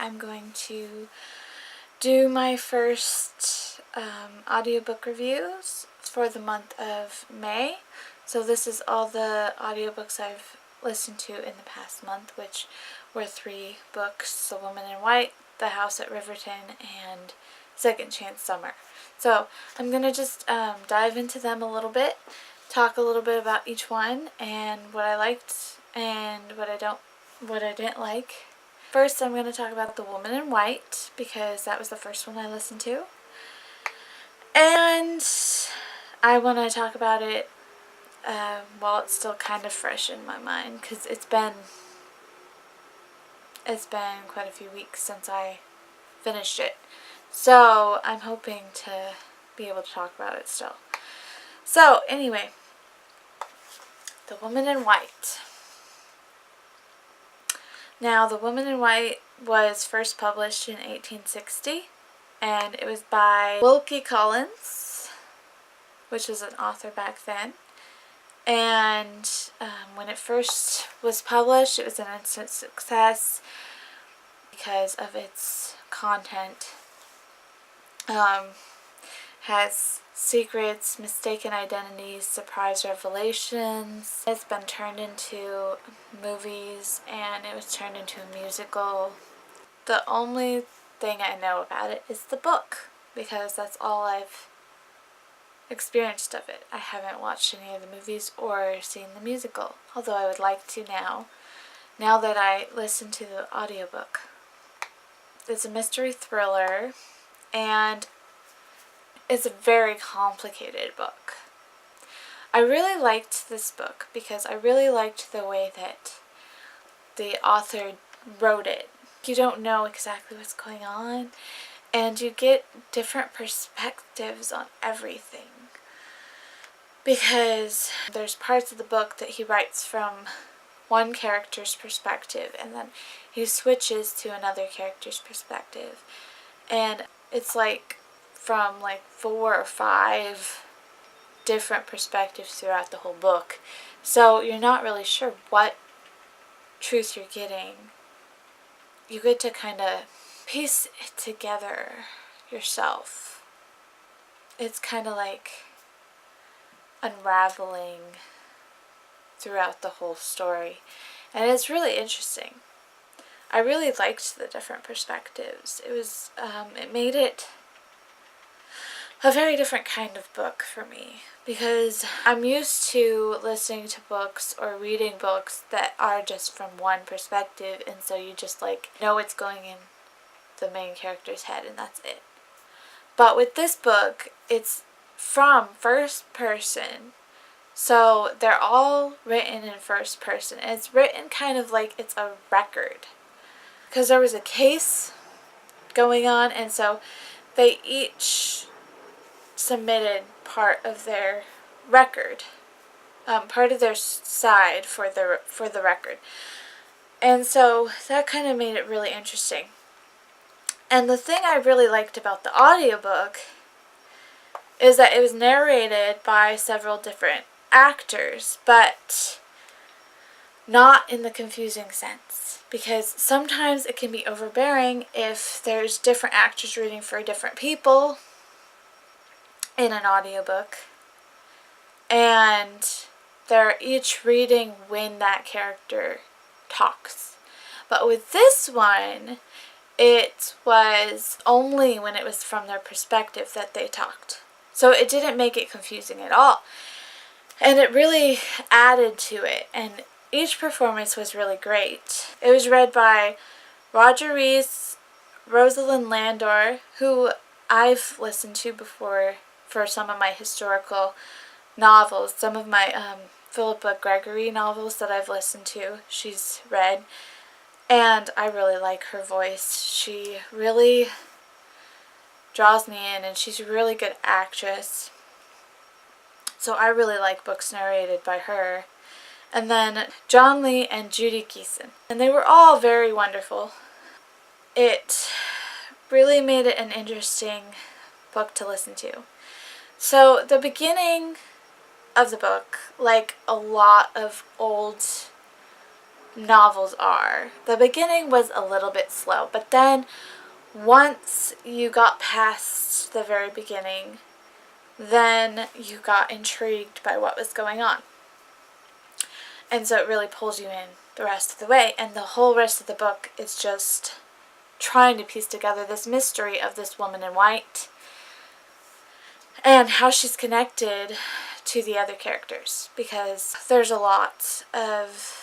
I'm going to do my first audiobook reviews for the month of May. So this is all the audiobooks I've listened to in the past month, which were 3 books: The Woman in White, The House at Riverton, and Second Chance Summer. So I'm going to just dive into them a little bit, talk a little bit about each one and what I liked and what I didn't like. First, I'm going to talk about The Woman in White because that was the first one I listened to. And I want to talk about it while it's still kind of fresh in my mind, because it's been quite a few weeks since I finished it. So I'm hoping to be able to talk about it still. So anyway, The Woman in White. Now, The Woman in White was first published in 1860, and it was by Wilkie Collins, which was an author back then. And when it first was published, it was an instant success because of its content. Has secrets, mistaken identities, surprise revelations. It's been turned into movies, and it was turned into a musical. The only thing I know about it is the book, because that's all I've experienced of it. I haven't watched any of the movies or seen the musical, although I would like to now that I listen to the audiobook. It's a mystery thriller, and it's a very complicated book. I really liked this book because I really liked the way that the author wrote it. You don't know exactly what's going on, and you get different perspectives on everything. Because there's parts of the book that he writes from one character's perspective, and then he switches to another character's perspective. And it's like from 4 or 5 different perspectives throughout the whole book. So you're not really sure what truth you're getting. You get to kind of piece it together yourself. It's kind of like unraveling throughout the whole story. And it's really interesting. I really liked the different perspectives. It made it a very different kind of book for me, because I'm used to listening to books or reading books that are just from one perspective, and so you just know what's going in the main character's head, and that's it. But with this book, it's from first person, so they're all written in first person, and it's written kind of like it's a record, because there was a case going on, and so they each submitted part of their record, part of their side for the record, and so that kind of made it really interesting. And the thing I really liked about the audiobook is that it was narrated by several different actors, but not in the confusing sense, because sometimes it can be overbearing if there's different actors reading for different people in an audiobook, and they're each reading when that character talks. But with this one, it was only when it was from their perspective that they talked. So it didn't make it confusing at all. And it really added to it, and each performance was really great. It was read by Roger Rees, Rosalind Landor, who I've listened to before for some of my historical novels, some of my Philippa Gregory novels that I've listened to, she's read, and I really like her voice. She really draws me in, and she's a really good actress, so I really like books narrated by her. And then John Lee and Judy Geeson, and they were all very wonderful. It really made it an interesting book to listen to. So the beginning of the book, like a lot of old novels are. The beginning was a little bit slow, but then once you got past the very beginning, then you got intrigued by what was going on. And so it really pulls you in the rest of the way. And the whole rest of the book is just trying to piece together this mystery of this woman in white and how she's connected to the other characters. Because there's a lot of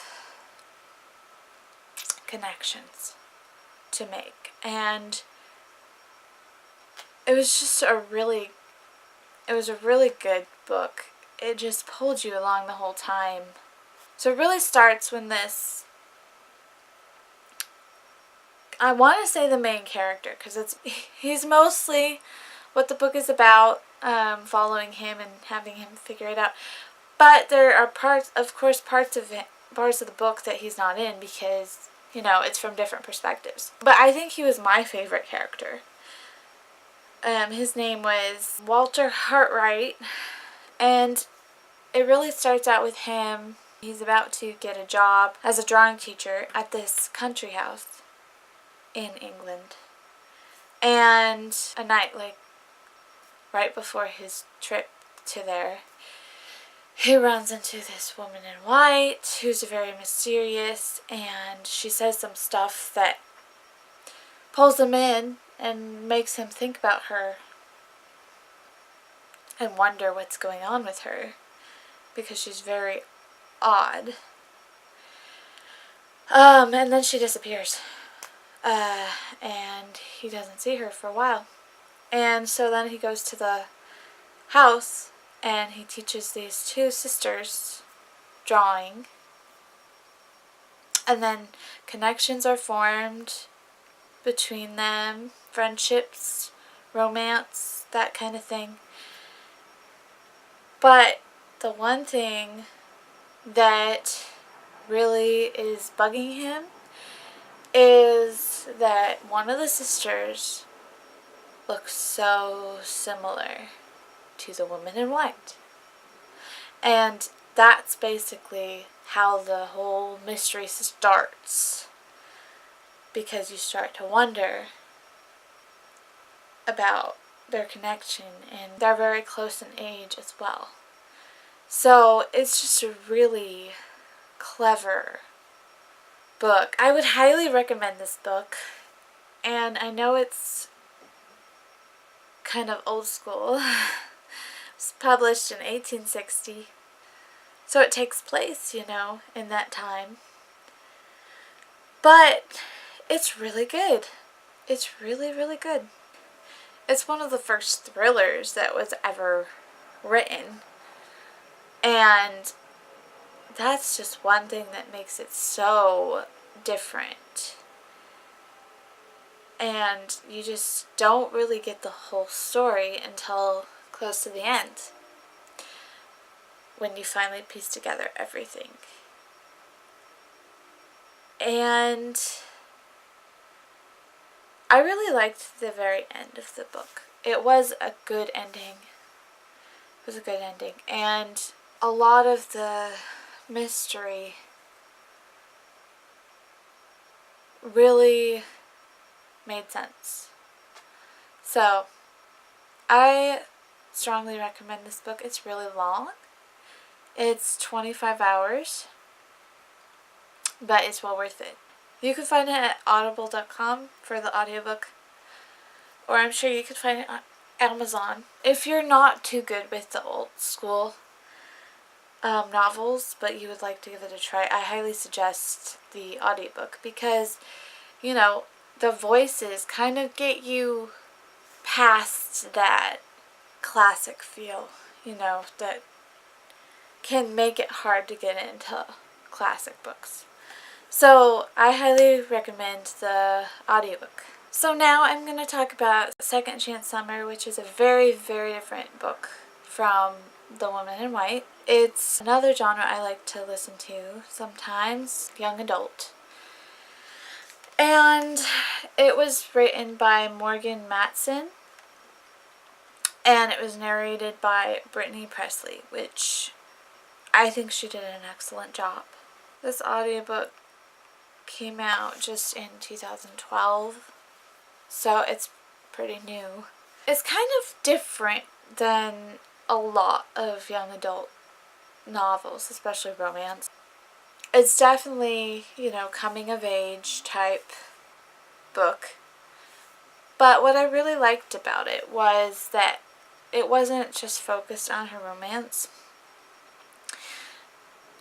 connections to make. And it was just a really good book. It just pulled you along the whole time. So it really starts when this, I want to say the main character, because he's mostly what the book is about, following him and having him figure it out. But there are parts of the book that he's not in because, it's from different perspectives. But I think he was my favorite character. His name was Walter Hartwright, and it really starts out with him. He's about to get a job as a drawing teacher at this country house in England. And a night, right before his trip to there, he runs into this woman in white who's very mysterious, and she says some stuff that pulls him in and makes him think about her and wonder what's going on with her, because she's very odd. And then she disappears. And he doesn't see her for a while. And so then he goes to the house and he teaches these two sisters drawing. And then connections are formed between them, friendships, romance, that kind of thing. But the one thing that really is bugging him is that one of the sisters looks so similar to the woman in white. And that's basically how the whole mystery starts, because you start to wonder about their connection, and they're very close in age as well. So it's just a really clever book. I would highly recommend this book, and I know it's kind of old school. It was published in 1860, so it takes place, in that time. But it's really good. It's really, really good. It's one of the first thrillers that was ever written. And that's just one thing that makes it so different. And you just don't really get the whole story until close to the end, when you finally piece together everything. And I really liked the very end of the book. It was a good ending. And a lot of the mystery really made sense. So, I strongly recommend this book. It's really long. It's 25 hours, but it's well worth it. You can find it at audible.com for the audiobook, or I'm sure you could find it on Amazon. If you're not too good with the old school novels, but you would like to give it a try, I highly suggest the audiobook, because, the voices kind of get you past that classic feel, that can make it hard to get into classic books. So I highly recommend the audiobook. So now I'm going to talk about Second Chance Summer, which is a very, very different book from The Woman in White. It's another genre I like to listen to sometimes, young adult. And it was written by Morgan Matson, and it was narrated by Brittany Presley, which I think she did an excellent job. This audiobook came out just in 2012, so it's pretty new. It's kind of different than a lot of young adult novels, especially romance. It's definitely, coming of age type book. But what I really liked about it was that it wasn't just focused on her romance.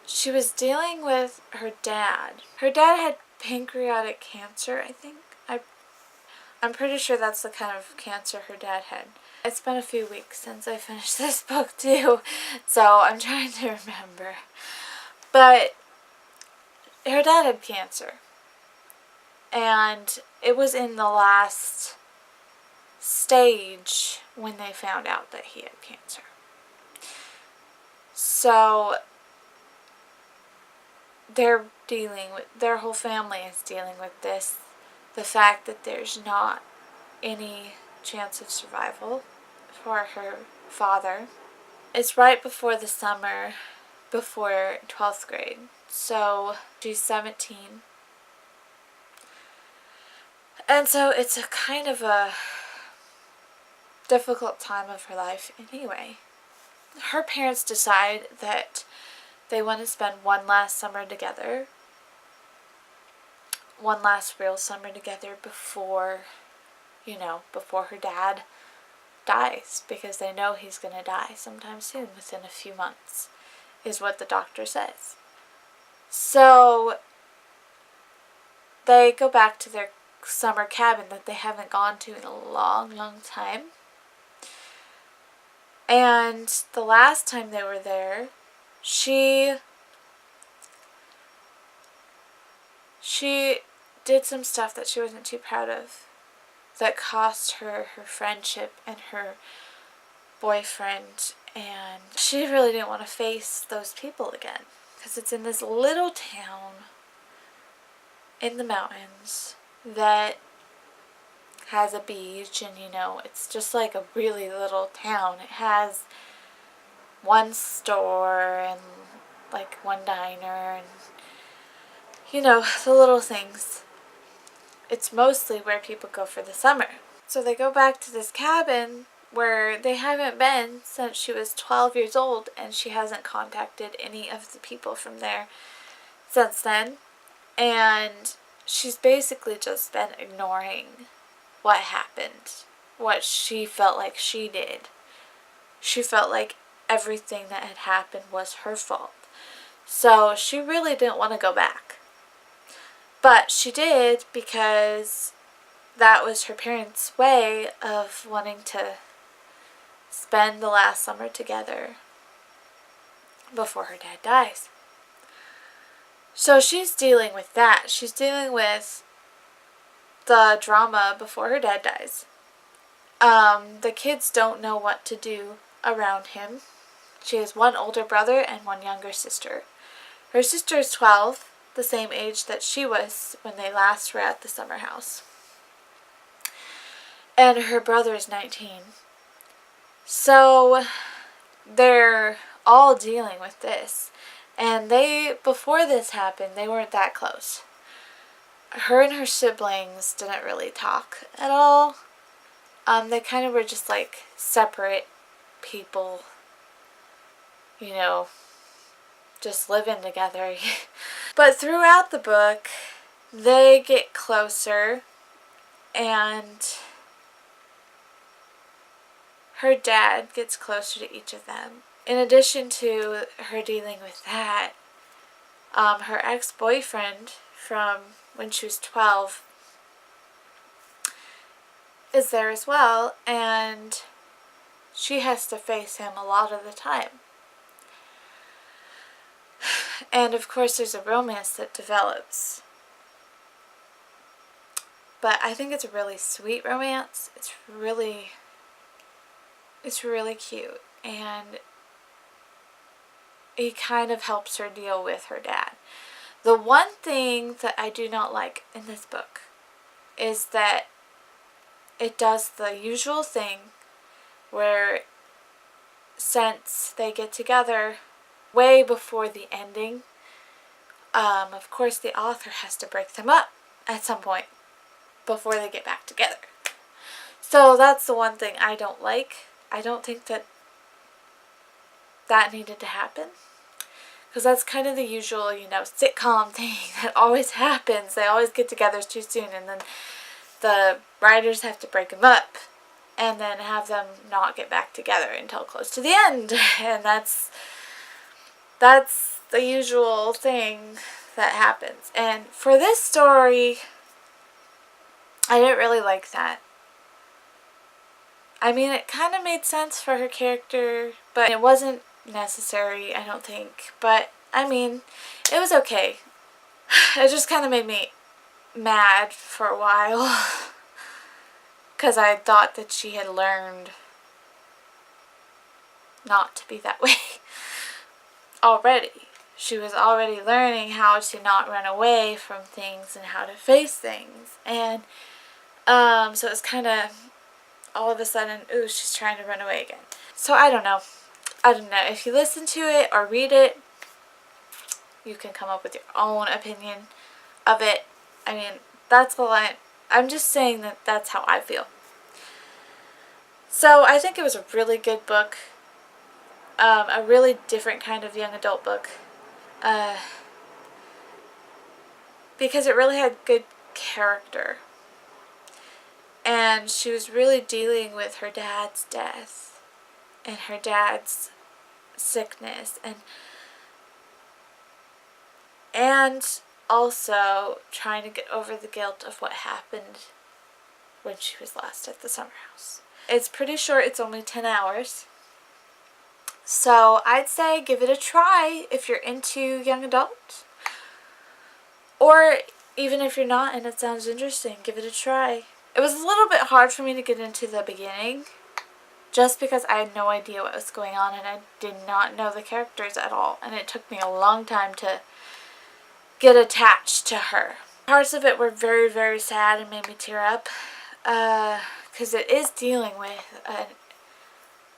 She was dealing with her dad. Her dad had pancreatic cancer, I think. I'm pretty sure that's the kind of cancer her dad had. It's been a few weeks since I finished this book too, so I'm trying to remember. But her dad had cancer, and it was in the last stage when they found out that he had cancer. So their whole family is dealing with this, the fact that there's not any chance of survival for her father. It's right before the summer, before 12th grade, so she's 17. And so it's a kind of a difficult time of her life anyway. Her parents decide that they want to spend one last summer together. One last real summer together before her dad dies, because they know he's going to die sometime soon, within a few months, is what the doctor says. So they go back to their summer cabin that they haven't gone to in a long, long time. And the last time they were there, she did some stuff that she wasn't too proud of, that cost her her friendship and her boyfriend, and she really didn't want to face those people again, because it's in this little town in the mountains that has a beach, and it's just like a really little town. It has one store and like one diner and the little things. It's mostly where people go for the summer. So they go back to this cabin where they haven't been since she was 12 years old, and she hasn't contacted any of the people from there since then. And she's basically just been ignoring what happened, what she felt like she did. She felt like everything that had happened was her fault. So she really didn't want to go back. But she did, because that was her parents' way of wanting to spend the last summer together before her dad dies. So she's dealing with that. She's dealing with the drama before her dad dies. The kids don't know what to do around him. She has one older brother and one younger sister. Her sister is 12, the same age that she was when they last were at the summer house. And her brother is 19. So they're all dealing with this. And before this happened, they weren't that close. Her and her siblings didn't really talk at all. They kind of were just like separate people, just living together. But throughout the book, they get closer, and her dad gets closer to each of them. In addition to her dealing with that, her ex-boyfriend from when she was 12 is there as well, and she has to face him a lot of the time. And of course there's a romance that develops. But I think it's a really sweet romance. It's really cute, and he kind of helps her deal with her dad. The one thing that I do not like in this book is that it does the usual thing where, since they get together way before the ending of course the author has to break them up at some point before they get back together. So that's the one thing I don't like. I don't think that needed to happen. Because that's kind of the usual, sitcom thing that always happens. They always get together too soon, and then the writers have to break them up and then have them not get back together until close to the end. And that's the usual thing that happens. And for this story, I didn't really like that. I mean, it kind of made sense for her character, but it wasn't necessary, I don't think. But, I mean, it was okay. It just kind of made me mad for a while. Because I thought that she had learned not to be that way already. She was already learning how to not run away from things and how to face things. And so it was kind of all of a sudden, ooh, she's trying to run away again. So I don't know. If you listen to it or read it, you can come up with your own opinion of it. I mean, that's all I'm just saying that that's how I feel. So I think it was a really good book. A really different kind of young adult book. Because it really had good character. And she was really dealing with her dad's death and her dad's sickness, and also trying to get over the guilt of what happened when she was last at the summer house. It's pretty short. It's only 10 hours. So I'd say give it a try if you're into young adult. Or even if you're not and it sounds interesting, give it a try. It was a little bit hard for me to get into the beginning, just because I had no idea what was going on and I did not know the characters at all. And it took me a long time to get attached to her. Parts of it were very, very sad and made me tear up, because it is dealing with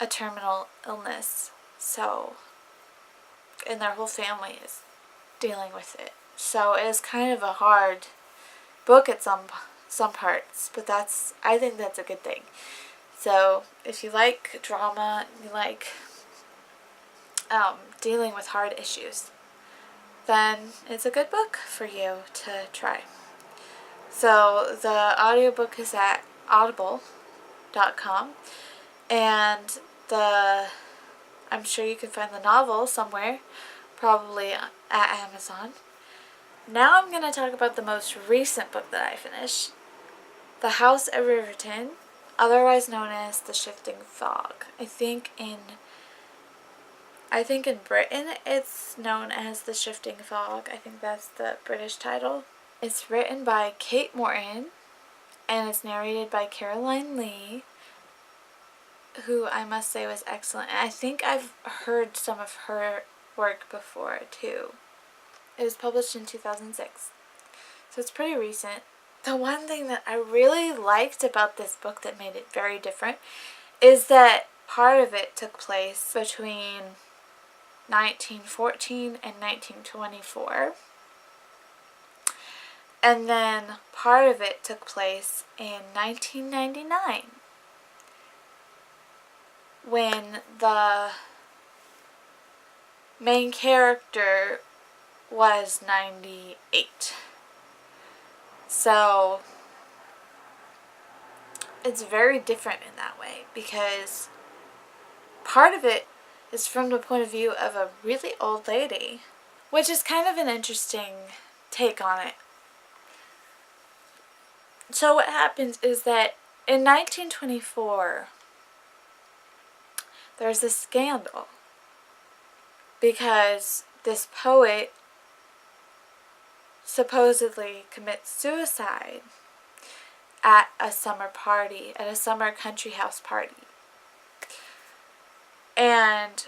a terminal illness. So, and their whole family is dealing with it. So it is kind of a hard book at some parts, but I think that's a good thing. So if you like drama, you like dealing with hard issues, then it's a good book for you to try. So the audiobook is at audible.com, and I'm sure you can find the novel somewhere, probably at Amazon. Now I'm going to talk about the most recent book that I finished, The House at Riverton, otherwise known as The Shifting Fog. I think in Britain it's known as The Shifting Fog. I think that's the British title. It's written by Kate Morton and it's narrated by Caroline Lee, who I must say was excellent. And I think I've heard some of her work before too. It was published in 2006, so it's pretty recent. The one thing that I really liked about this book that made it very different is that part of it took place between 1914 and 1924. And then part of it took place in 1999, when the main character was 98. So it's very different in that way, because part of it is from the point of view of a really old lady, which is kind of an interesting take on it. So what happens is that in 1924, there's a scandal because this poet supposedly commits suicide at a summer party, at a summer country house party. And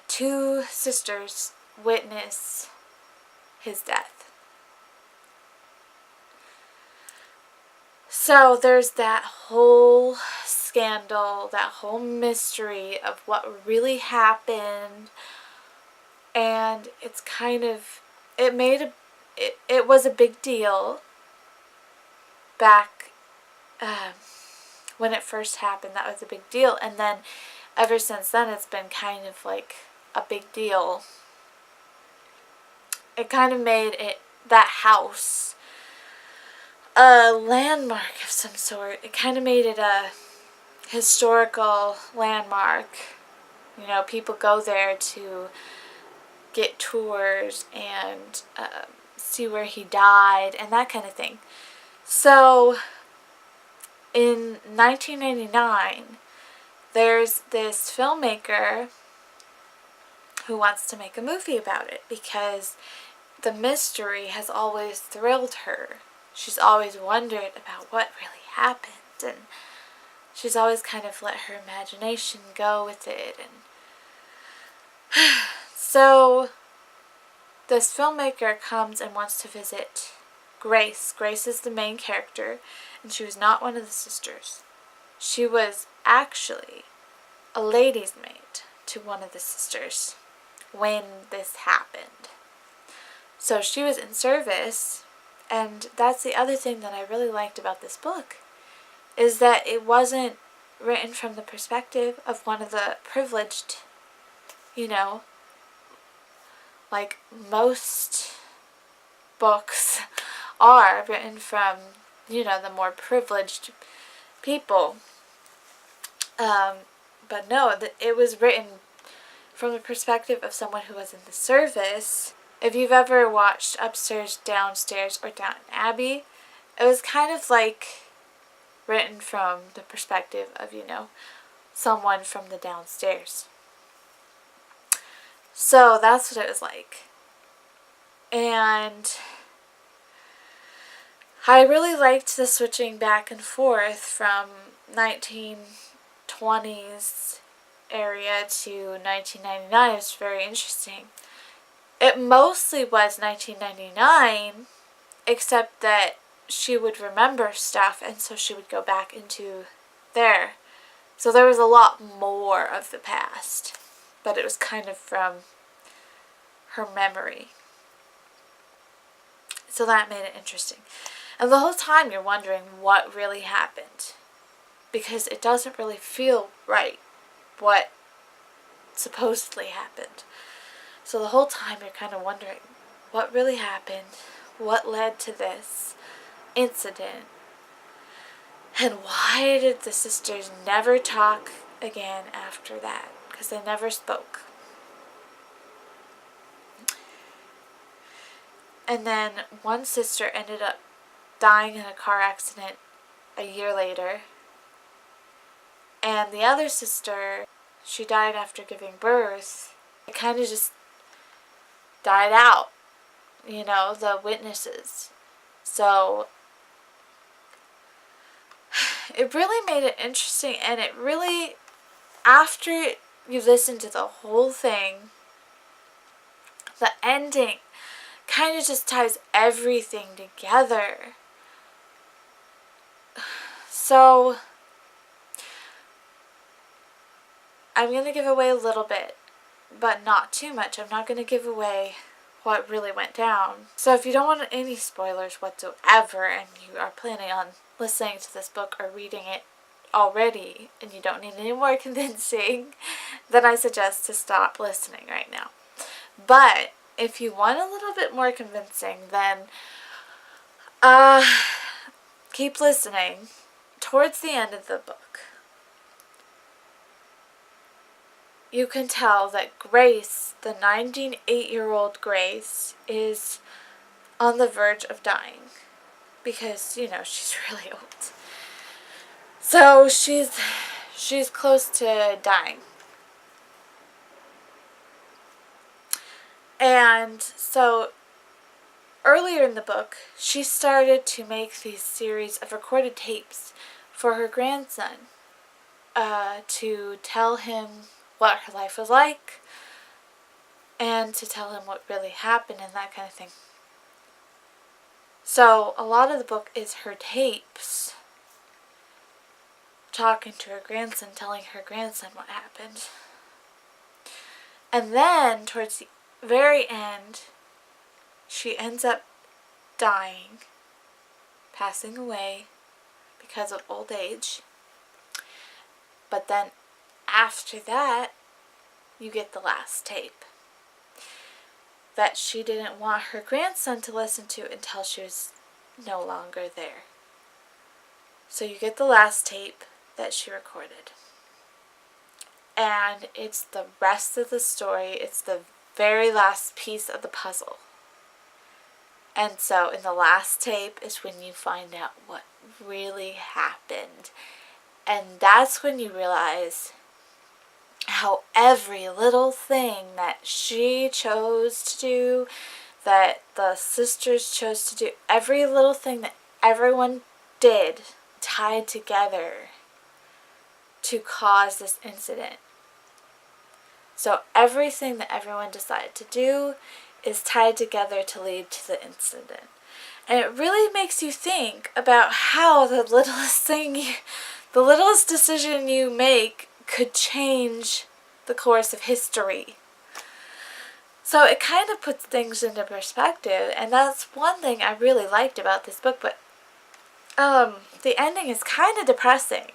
two sisters witness his death. So there's that whole scandal, that whole mystery of what really happened, and it's kind of, it made it was a big deal back when it first happened. That was a big deal. And then ever since then, it's been kind of like a big deal. It kind of made that house a landmark of some sort. It kind of made it a historical landmark. You know, people go there to get tours and see where he died and that kind of thing. So in 1999, there's this filmmaker who wants to make a movie about it because the mystery has always thrilled her. She's always wondered about what really happened, and she's always kind of let her imagination go with it. And so this filmmaker comes and wants to visit Grace. Grace is the main character, and she was not one of the sisters. She was actually a lady's maid to one of the sisters when this happened. So she was in service, and that's the other thing that I really liked about this book, is that it wasn't written from the perspective of one of the privileged, you know, like most books are written from, you know, the more privileged people. But no, it was written from the perspective of someone who was in the service. If you've ever watched Upstairs, Downstairs, or Downton Abbey, it was kind of like written from the perspective of, you know, someone from the downstairs. So that's what it was like. And I really liked the switching back and forth from 1920s area to 1999. It was very interesting. It mostly was 1999, except that she would remember stuff, and so she would go back into there. So there was a lot more of the past, but it was kind of from her memory. So that made it interesting. And the whole time you're wondering what really happened, because it doesn't really feel right what supposedly happened. So the whole time you're kind of wondering what really happened, what led to this incident, and why did the sisters never talk again after that? Because they never spoke. And then one sister ended up dying in a car accident a year later. And the other sister, she died after giving birth. It kind of just died out, you know, the witnesses. So it really made it interesting, and it really, after you listen to the whole thing, the ending kind of just ties everything together. So I'm going to give away a little bit, but not too much. I'm not going to give away what really went down. So if you don't want any spoilers whatsoever, and you are planning on listening to this book or reading it already, and you don't need any more convincing, then I suggest to stop listening right now. But if you want a little bit more convincing, then keep listening. Towards the end of the book, you can tell that Grace, the 98-year-old Grace, is on the verge of dying. Because, you know, she's really old. So she's close to dying. And so earlier in the book, she started to make these series of recorded tapes for her grandson, to tell him what her life was like, and to tell him what really happened and that kind of thing. So a lot of the book is her tapes, talking to her grandson, telling her grandson what happened. And then, towards the very end, she ends up dying, passing away because of old age. But then after that, you get the last tape that she didn't want her grandson to listen to until she was no longer there. So you get the last tape that she recorded. And it's the rest of the story. It's the very last piece of the puzzle. And so in the last tape is when you find out what really happened. And that's when you realize how every little thing that she chose to do, that the sisters chose to do, every little thing that everyone did tied together to cause this incident. So everything that everyone decided to do is tied together to lead to the incident. And it really makes you think about how the littlest decision you make could change the course of history. So it kind of puts things into perspective, and that's one thing I really liked about this book, but the ending is kind of depressing.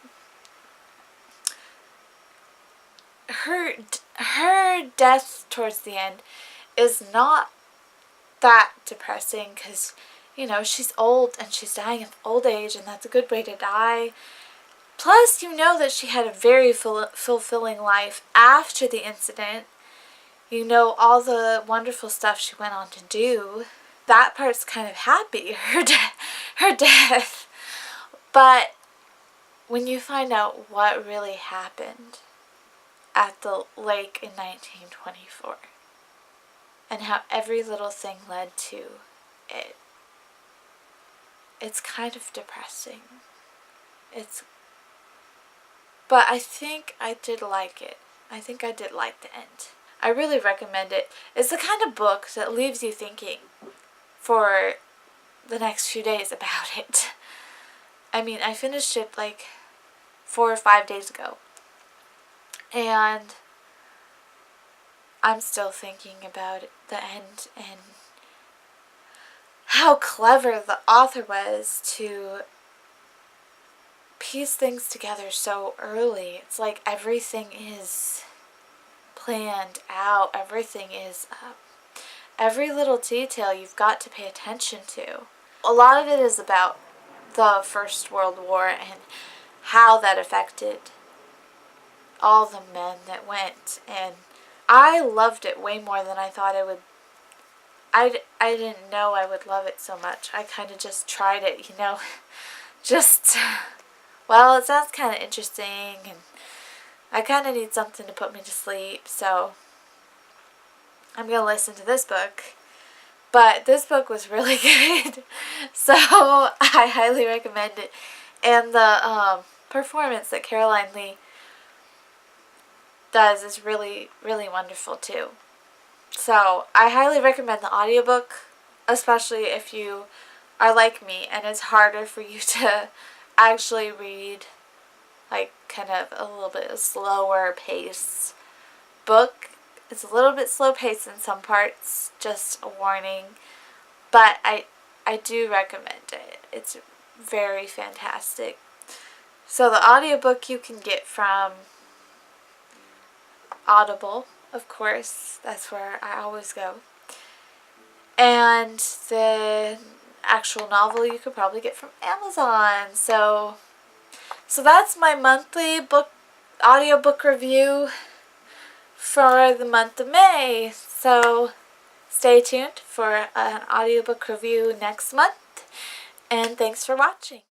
Her death towards the end is not that depressing because, she's old and she's dying of old age, and that's a good way to die. Plus, you know that she had a very fulfilling life after the incident. You know all the wonderful stuff she went on to do. That part's kind of happy, her death. But when you find out what really happened at the lake in 1924 and how every little thing led to it, it's kind of depressing. But I think I did like it. I think I did like the end. I really recommend it. It's the kind of book that leaves you thinking for the next few days about it. I mean, I finished it like 4 or 5 days ago. And I'm still thinking about the end and how clever the author was to piece things together so early. It's like everything is planned out. Everything is every little detail you've got to pay attention to. A lot of it is about the First World War and how that affected all the men that went, and I loved it way more than I thought I would. I didn't know I would love it so much. I kind of just tried it, well, it sounds kind of interesting, and I kind of need something to put me to sleep, so I'm going to listen to this book. But this book was really good, so I highly recommend it. And the performance that Caroline Lee does is really, really wonderful too. So I highly recommend the audiobook, especially if you are like me and it's harder for you to actually read like kind of a little bit slower pace book. It's a little bit slow paced in some parts, just a warning, but I do recommend it. It's very fantastic. So the audiobook you can get from Audible, of course, that's where I always go. And the actual novel you could probably get from Amazon. So that's my monthly audiobook review for the month of May. So stay tuned for an audiobook review next month, and thanks for watching.